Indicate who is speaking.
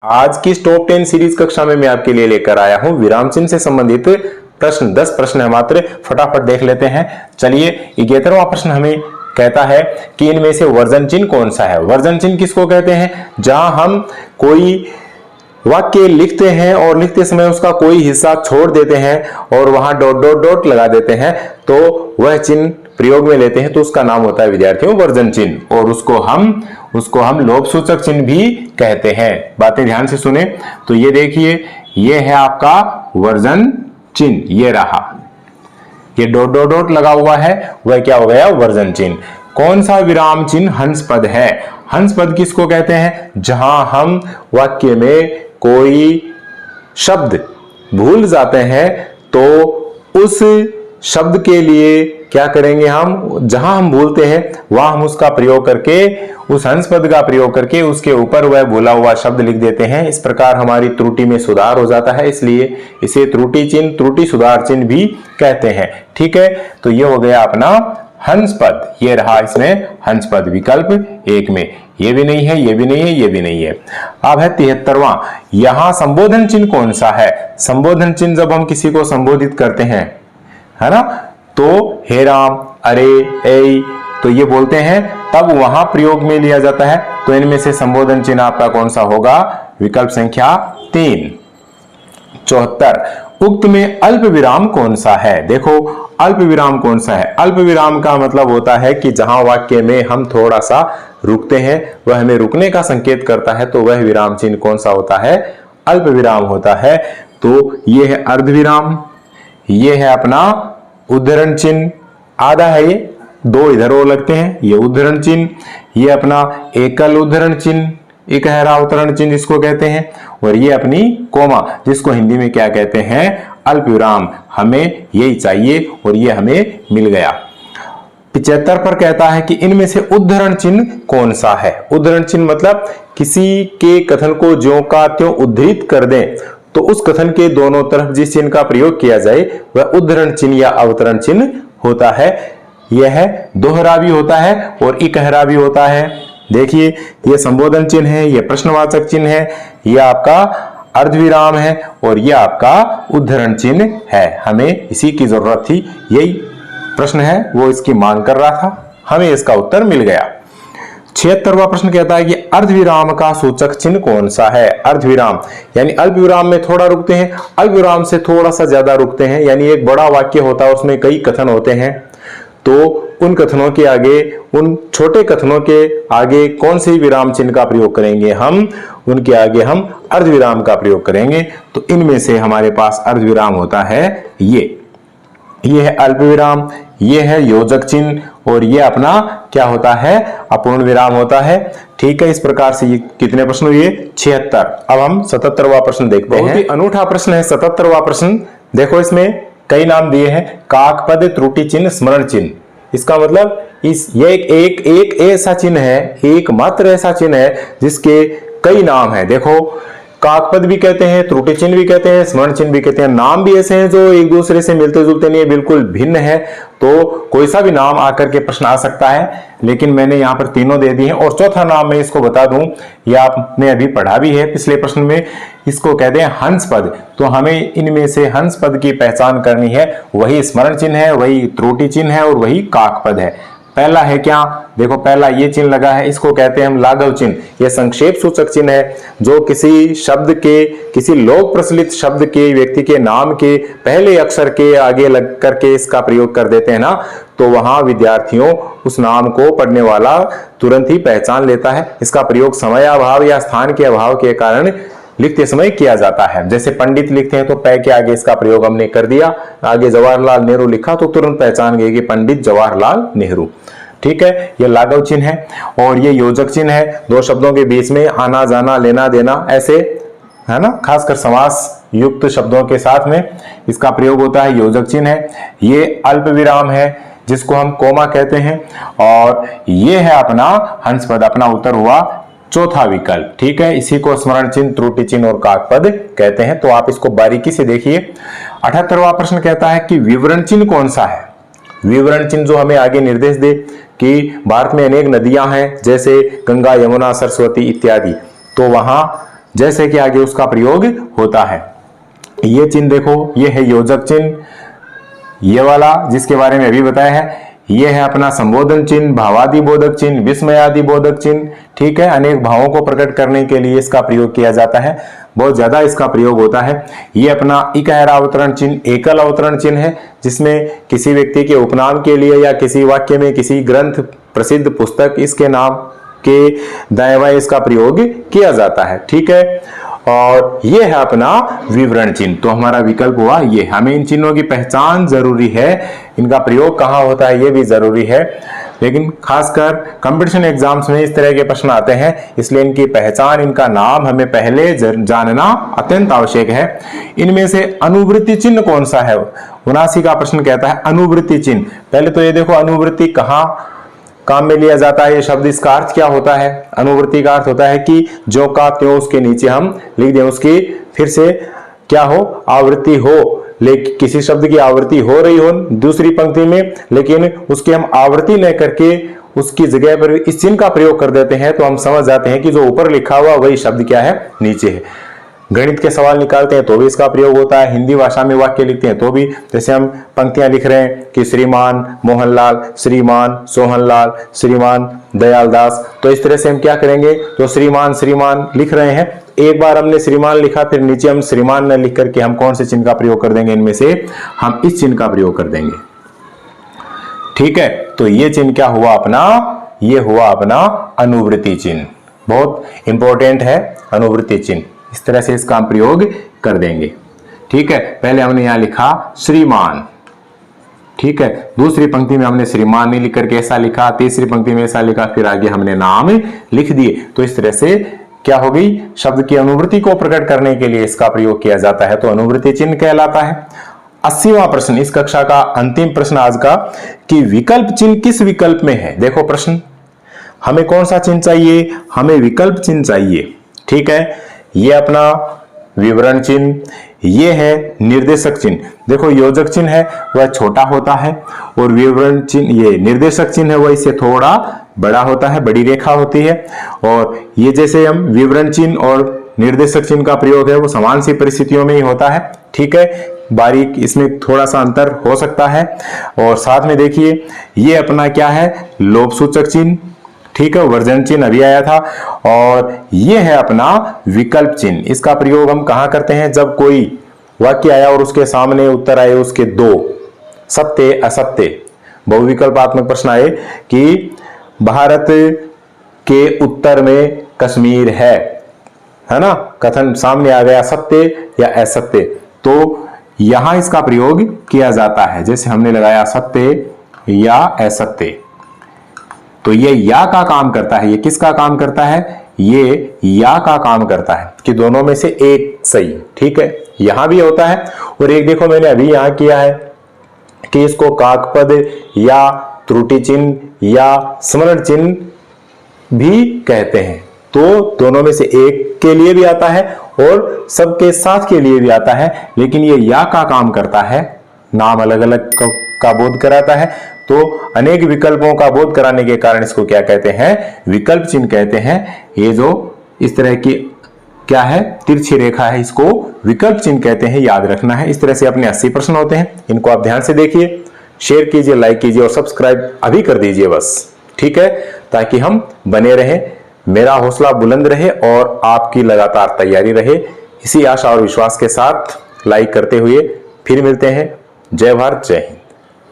Speaker 1: आज की top 10 series कक्षा में मैं आपके लिए लेकर आया हूं विराम चिन्ह से संबंधित प्रश्न। 10 प्रश्न है मात्र, फटाफट देख लेते हैं। चलिए, 11वां प्रश्न हमें कहता है कि इनमें से वर्जन चिन्ह कौन सा है। वर्जन चिन्ह किसको कहते हैं? जहां हम कोई वाक्य लिखते हैं और लिखते समय उसका कोई हिस्सा छोड़ देते हैं और वहां डॉट डॉट डॉट लगा देते हैं, तो वह चिन्ह प्रयोग में लेते हैं, तो उसका नाम होता है विद्यार्थियों वर्जन चिन्ह। और उसको हम लोभ सूचक चिन्ह भी कहते हैं। बातें ध्यान से सुने। तो ये देखिए, ये है आपका वर्जन चिन्ह, ये रहा, ये डॉट डॉट डॉट लगा हुआ है, वह क्या हो गया? वर्जन चिन्ह। कौन सा विराम चिन्ह हंस पद है? हंस पद किसको कहते हैं? जहां हम वाक्य में कोई शब्द भूल जाते हैं तो उस शब्द के लिए क्या करेंगे? हम जहां हम भूलते हैं वहां हम उसका प्रयोग करके, उस हंस पद का प्रयोग करके उसके ऊपर वह भूला हुआ शब्द लिख देते हैं। इस प्रकार हमारी त्रुटि में सुधार हो जाता है, इसलिए इसे त्रुटि चिन्ह, त्रुटि सुधार चिन्ह भी कहते हैं। ठीक है, तो ये हो गया अपना हंस पद। ये रहा इसमें हंस पद विकल्प 1 में। ये भी नहीं है, ये भी नहीं है, ये भी नहीं है। अब है 73वां। यहां संबोधन चिन्ह कौन सा है? संबोधन चिन्ह जब हम किसी को संबोधित करते हैं, है ना, तो हे राम, अरे, ए, तो ये बोलते हैं, तब वहां प्रयोग में लिया जाता है। तो इनमें से संबोधन चिन्ह आपका कौन सा होगा? विकल्प संख्या 3। 74। उक्त में अल्प विराम कौन सा है? देखो, अल्प विराम कौन सा है? अल्प विराम का मतलब होता है कि जहां वाक्य में हम थोड़ा सा रुकते हैं, वह हमें रुकने का संकेत करता है, तो वह विराम चिन्ह कौन सा होता है? अल्प विराम होता है। तो ये है अर्ध विराम, ये है अपना उद्धरण चिन्ह, आधा है ये, 2 इधर और लगते हैं, ये उद्धरण चिन्ह, ये अपना एकल उद्धरण चिन्ह, इकहरा उद्धरण चिन्ह जिसको कहते हैं, और ये अपनी कोमा, जिसको हिंदी में क्या कहते हैं? अल्प विराम। हमें यही चाहिए और ये हमें मिल गया। 75 पर कहता है कि इनमें से उद्धरण चिन्ह कौन सा है? उद्धरण चिन्ह मतलब किसी के कथन को ज्यों का त्यों उद्धृत कर दें, तो उस कथन के दोनों तरफ जिस चिन्ह का प्रयोग किया जाए वह उद्धरण चिन्ह या अवतरण चिन्ह होता है। यह दोहरा भी होता है और इकहरा भी होता है। देखिए, यह संबोधन चिन्ह है, यह प्रश्नवाचक चिन्ह है, यह आपका अर्धविराम है और यह आपका उद्धरण चिन्ह है। हमें इसी की जरूरत थी, यही प्रश्न है, वो इसकी मांग कर रहा था, हमें इसका उत्तर मिल गया। 76वां प्रश्न कहता है कि अर्धविराम का सूचक चिन्ह कौन सा है? अर्धविराम यानी अल्प विराम में थोड़ा रुकते हैं, अल्प विराम से थोड़ा सा ज्यादा रुकते हैं, यानी एक बड़ा वाक्य होता है, उसमें कई कथन होते हैं, तो उन कथनों के आगे, उन छोटे कथनों के आगे कौन से विराम चिन्ह का प्रयोग करेंगे? हम उनके आगे हम अर्धविराम का प्रयोग करेंगे। तो इनमें से हमारे पास अर्धविराम होता है ये है अल्प विराम, ये है योजक चिन्ह और ये अपना क्या होता है? अपूर्ण विराम होता है। ठीक है, इस प्रकार से ये कितने प्रश्न हुए? 76। अब हम 77वां प्रश्न देखते हैं। बहुत ही अनूठा प्रश्न है 77वां प्रश्न। देखो, इसमें कई नाम दिए हैं, काकपद, त्रुटि चिन्ह, स्मरण चिन्ह। इसका मतलब ये एक ऐसा चिन्ह है, एकमात्र ऐसा चिन्ह है जिसके कई नाम है। देखो, काकपद भी कहते हैं, त्रुटि चिन्ह भी कहते हैं, स्मरण चिन्ह भी कहते हैं। नाम भी ऐसे हैं जो एक दूसरे से मिलते जुलते नहीं है, बिल्कुल भिन्न है, तो कोई सा भी नाम आकर के प्रश्न आ सकता है, लेकिन मैंने यहाँ पर तीनों दे दिए हैं। और चौथा नाम मैं इसको बता दूं, यह आपने अभी पढ़ा भी है पिछले प्रश्न में, इसको कहते हैं हंस पद। तो हमें इनमें से हंस पद की पहचान करनी है, वही स्मरण चिन्ह है, वही त्रुटि चिन्ह है और वही काकपद है। पहला है क्या? देखो, पहला ये चिन्ह लगा है, इसको कहते हैं हम लाघव चिन्ह। यह संक्षेप सूचक चिन्ह है, जो किसी शब्द के, किसी लोक प्रचलित शब्द के, व्यक्ति के नाम के पहले अक्षर के आगे लग करके इसका प्रयोग कर देते हैं ना, तो वहां विद्यार्थियों उस नाम को पढ़ने वाला तुरंत ही पहचान लेता है। इसका प्रयोग समय अभाव या स्थान के अभाव के कारण लिखते समय किया जाता है। जैसे पंडित लिखते हैं तो पै के आगे इसका प्रयोग हमने कर दिया, आगे जवाहरलाल नेहरू लिखा तो तुरंत पहचान गए कि पंडित जवाहरलाल नेहरू। ठीक है, यह लाघव चिन्ह है। और ये योजक चिन्ह है, दो शब्दों के बीच में आना जाना, लेना देना, ऐसे, है ना, खासकर समास युक्त शब्दों के साथ में इसका प्रयोग होता है, योजक चिन्ह है। ये अल्प विराम है जिसको हम कोमा कहते हैं, और ये है अपना हंस पद। अपना उत्तर हुआ चौथा विकल्प। ठीक है, इसी को स्मरण चिन्ह, त्रुटि चिन्ह और काकपद कहते हैं। तो आप इसको बारीकी से देखिए। 78वां प्रश्न कहता है कि विवरण चिन्ह कौन सा है? विवरण चिन्ह जो हमें आगे निर्देश दे कि भारत में अनेक नदियां हैं, जैसे गंगा, यमुना, सरस्वती इत्यादि, तो वहां जैसे कि आगे उसका प्रयोग होता है। ये चिन्ह देखो, ये है योजक चिन्ह, ये वाला जिसके बारे में अभी बताया है, ये है अपना संबोधन चिन्ह, भावादि बोधक चिन्ह, विस्मयादि बोधक चिन्ह। ठीक है, अनेक भावों को प्रकट करने के लिए इसका प्रयोग किया जाता है, बहुत ज्यादा इसका प्रयोग होता है। ये अपना इकहरा अवतरण चिन्ह, एकल अवतरण चिन्ह है, जिसमें किसी व्यक्ति के उपनाम के लिए या किसी वाक्य में किसी ग्रंथ, प्रसिद्ध पुस्तक, इसके नाम के दाएं बाएं इसका प्रयोग किया जाता है। ठीक है, और ये है अपना विवरण चिन्ह। तो हमारा विकल्प हुआ ये। हमें इन चिन्हों की पहचान जरूरी है, इनका प्रयोग कहाँ होता है ये भी जरूरी है, लेकिन खासकर कंपटीशन एग्जाम्स में इस तरह के प्रश्न आते हैं, इसलिए इनकी पहचान, इनका नाम हमें पहले जानना अत्यंत आवश्यक है। इनमें से अनुवृत्ति चिन्ह कौन सा है? 79 का प्रश्न कहता है अनुवृत्ति चिन्ह। पहले तो ये देखो अनुवृत्ति कहाँ काम में लिया जाता है, ये शब्द, इसका अर्थ क्या होता है? अनुवृत्ति का अर्थ होता है कि जो का त्यों उसके नीचे हम लिख दें, उसकी फिर से क्या हो, आवृत्ति हो, लेकिन किसी शब्द की आवृत्ति हो रही हो दूसरी पंक्ति में, लेकिन उसकी हम आवृत्ति न करके उसकी जगह पर इस चिन्ह का प्रयोग कर देते हैं, तो हम समझ जाते हैं कि जो ऊपर लिखा हुआ वही शब्द क्या है, नीचे है। गणित के सवाल निकालते हैं तो भी इसका प्रयोग होता है, हिंदी भाषा में वाक्य लिखते हैं तो भी, जैसे हम पंक्तियां लिख रहे हैं कि श्रीमान मोहनलाल, श्रीमान सोहनलाल, श्रीमान दयालदास, तो इस तरह से हम क्या करेंगे, तो श्रीमान श्रीमान लिख रहे हैं, एक बार हमने श्रीमान लिखा, फिर नीचे हम श्रीमान न लिख करके हम कौन से चिन्ह का प्रयोग कर देंगे, इनमें से हम इस चिन्ह का प्रयोग कर देंगे। ठीक है, तो ये चिन्ह क्या हुआ अपना, ये हुआ अपना अनुवृत्ति चिन्ह, बहुत इंपॉर्टेंट है अनुवृत्ति चिन्ह। इस तरह से इसका प्रयोग कर देंगे। ठीक है, पहले हमने यहां लिखा श्रीमान, ठीक है, दूसरी पंक्ति में हमने श्रीमान नहीं लिख करके ऐसा लिखा, तीसरी पंक्ति में ऐसा लिखा, फिर आगे हमने नाम लिख दिए। तो इस तरह से क्या हो गई, शब्द की अनुवृत्ति को प्रकट करने के लिए इसका प्रयोग किया जाता है, तो अनुवृत्ति चिन्ह कहलाता है। 80वां प्रश्न, इस कक्षा का अंतिम प्रश्न आज का, कि विकल्प चिन्ह किस विकल्प में है। देखो प्रश्न, हमें कौन सा चिन्ह चाहिए, हमें विकल्प चिन्ह चाहिए। ठीक है, ये अपना विवरण चिन्ह, ये है निर्देशक चिन्ह। देखो योजक चिन्ह है वह छोटा होता है, और विवरण चिन्ह, ये निर्देशक चिन्ह है वह इससे थोड़ा बड़ा होता है, बड़ी रेखा होती है। और ये जैसे हम विवरण चिन्ह और निर्देशक चिन्ह का प्रयोग है वो समान सी परिस्थितियों में ही होता है। ठीक है, बारीक इसमें थोड़ा सा अंतर हो सकता है। और साथ में देखिए ये अपना क्या है, लोभ सूचक चिन्ह। ठीक है, वर्जन चिन्ह अभी आया था। और ये है अपना विकल्प चिन्ह, इसका प्रयोग हम कहां करते हैं, जब कोई वाक्य आया और उसके सामने उत्तर आए उसके दो, सत्य असत्य, बहुविकल्पात्मक प्रश्न आए कि भारत के उत्तर में कश्मीर है ना, कथन सामने आ गया सत्य या असत्य, तो यहां इसका प्रयोग किया जाता है। जैसे हमने लगाया सत्य या असत्य, तो ये या का काम करता है, ये किसका काम करता है, ये या का काम करता है कि दोनों में से एक सही। ठीक है, यहां भी होता है। और एक देखो मैंने अभी यहां किया है कि इसको काकपद या त्रुटि चिन्ह या स्मरण चिन्ह भी कहते हैं, तो दोनों में से एक के लिए भी आता है और सबके साथ के लिए भी आता है, लेकिन ये या का काम करता है, नाम अलग अलग का बोध कराता है। तो अनेक विकल्पों का बोध कराने के कारण इसको क्या कहते हैं, विकल्प चिन्ह कहते हैं। ये जो इस तरह की क्या है, तिरछी रेखा है, इसको विकल्प चिन्ह कहते हैं, याद रखना है। इस तरह से अपने 80 प्रश्न होते हैं, इनको आप ध्यान से देखिए, शेयर कीजिए, लाइक कीजिए और सब्सक्राइब अभी कर दीजिए बस। ठीक है, ताकि हम बने रहें, मेरा हौसला बुलंद रहे और आपकी लगातार तैयारी रहे। इसी आशा और विश्वास के साथ लाइक करते हुए फिर मिलते हैं। जय भारत, जय हिंद।